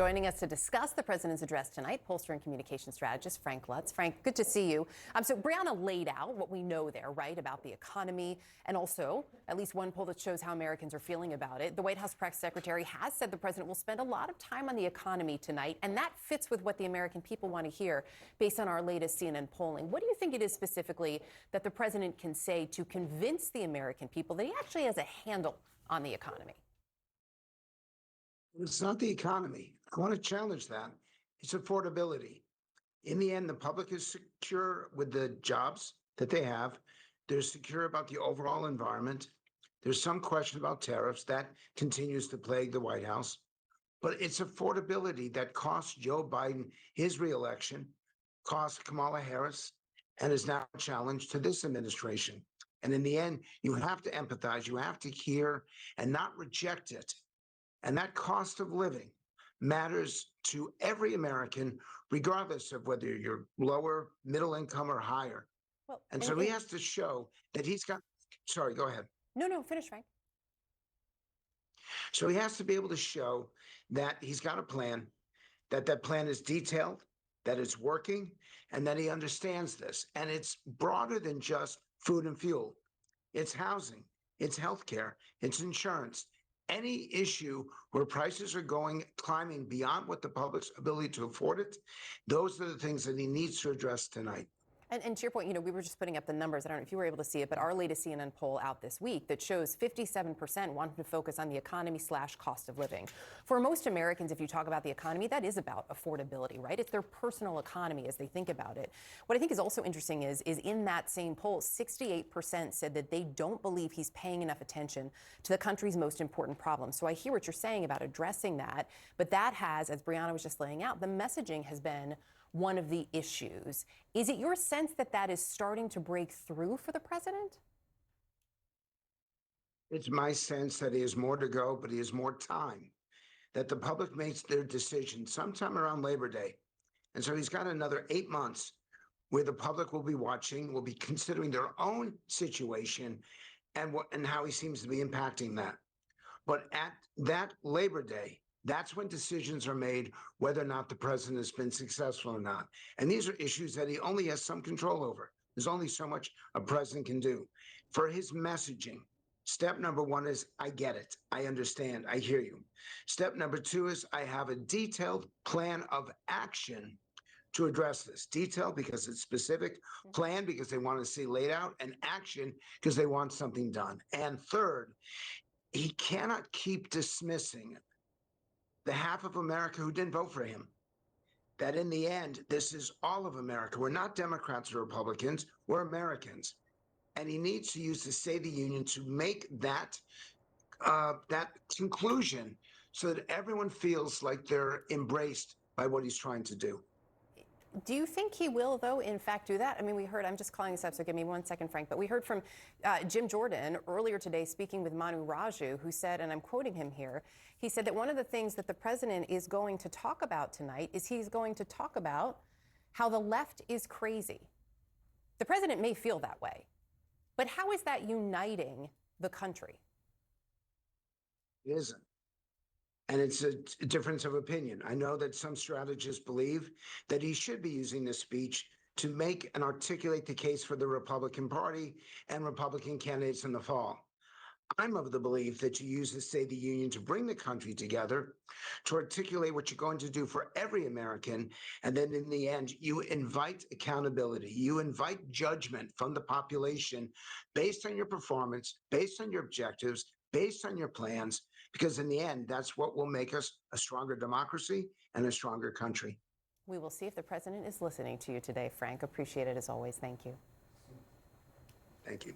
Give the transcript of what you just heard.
Joining us to discuss the president's address tonight, pollster and communication strategist Frank Luntz. Frank, good to see you. So Brianna laid out what we know there, right, about the economy, and also at least one poll that shows how Americans are feeling about it. The White House press secretary has said the president will spend a lot of time on the economy tonight, and that fits with what the American people want to hear based on our latest CNN polling. What do you think it is specifically that the president can say to convince the American people that he actually has a handle on the economy? It's not the economy. I want to challenge that. It's affordability. In the end, the public is secure with the jobs that they have. They're secure about the overall environment. There's some question about tariffs that continues to plague the White House. But it's affordability that cost Joe Biden his reelection, cost Kamala Harris, and is now a challenge to this administration. And in the end, you have to empathize. You have to hear and not reject it. And that cost of living matters to every American, regardless of whether you're lower, middle income, or higher. Well, And so he has to show that he's got, sorry, go ahead. No, finish, Frank. So he has to be able to show that he's got a plan, that that plan is detailed, that it's working, and that he understands this. And it's broader than just food and fuel. It's housing, it's healthcare, it's insurance. Any issue where prices are climbing beyond what the public's ability to afford it, those are the things that he needs to address tonight. And to your point, we were just putting up the numbers. I don't know if you were able to see it, but our latest CNN poll out this week that shows 57% want to focus on the economy / cost of living. For most Americans, if you talk about the economy, that is about affordability, right? It's their personal economy as they think about it. What I think is also interesting is in that same poll, 68% said that they don't believe he's paying enough attention to the country's most important problems. So I hear what you're saying about addressing that, but that has, as Brianna was just laying out, the messaging has been one of the issues. Is it your sense that that is starting to break through for the president? It's my sense that he has more to go, but he has more time, that the public makes their decision sometime around Labor Day. And so he's got another 8 months where the public will be watching, will be considering their own situation and how he seems to be impacting that. But at that Labor Day, that's when decisions are made whether or not the president has been successful or not. And these are issues that he only has some control over. There's only so much a president can do. For his messaging, step number one is, I get it. I understand. I hear you. Step number two is, I have a detailed plan of action to address this. Detail because it's specific, plan because they want to see laid out, and action because they want something done. And third, he cannot keep dismissing the half of America who didn't vote for him. That in the end, this is all of America. We're not Democrats or Republicans, we're Americans. And he needs to use the State of the Union to make that conclusion so that everyone feels like they're embraced by what he's trying to do. Do you think he will, though, in fact, do that? I mean, we heard, I'm just calling this up, so give me 1 second, Frank, but we heard from Jim Jordan earlier today speaking with Manu Raju, who said, and I'm quoting him here, he said that one of the things that the president is going to talk about tonight is he's going to talk about how the left is crazy. The president may feel that way, but how is that uniting the country? It isn't. And it's a difference of opinion. I know that some strategists believe that he should be using this speech to make and articulate the case for the Republican Party and Republican candidates in the fall. I'm of the belief that you use the State of the Union to bring the country together, to articulate what you're going to do for every American, and then in the end, you invite accountability. You invite judgment from the population based on your performance, based on your objectives, based on your plans, because in the end, that's what will make us a stronger democracy and a stronger country. We will see if the president is listening to you today, Frank. Appreciate it as always. Thank you. Thank you.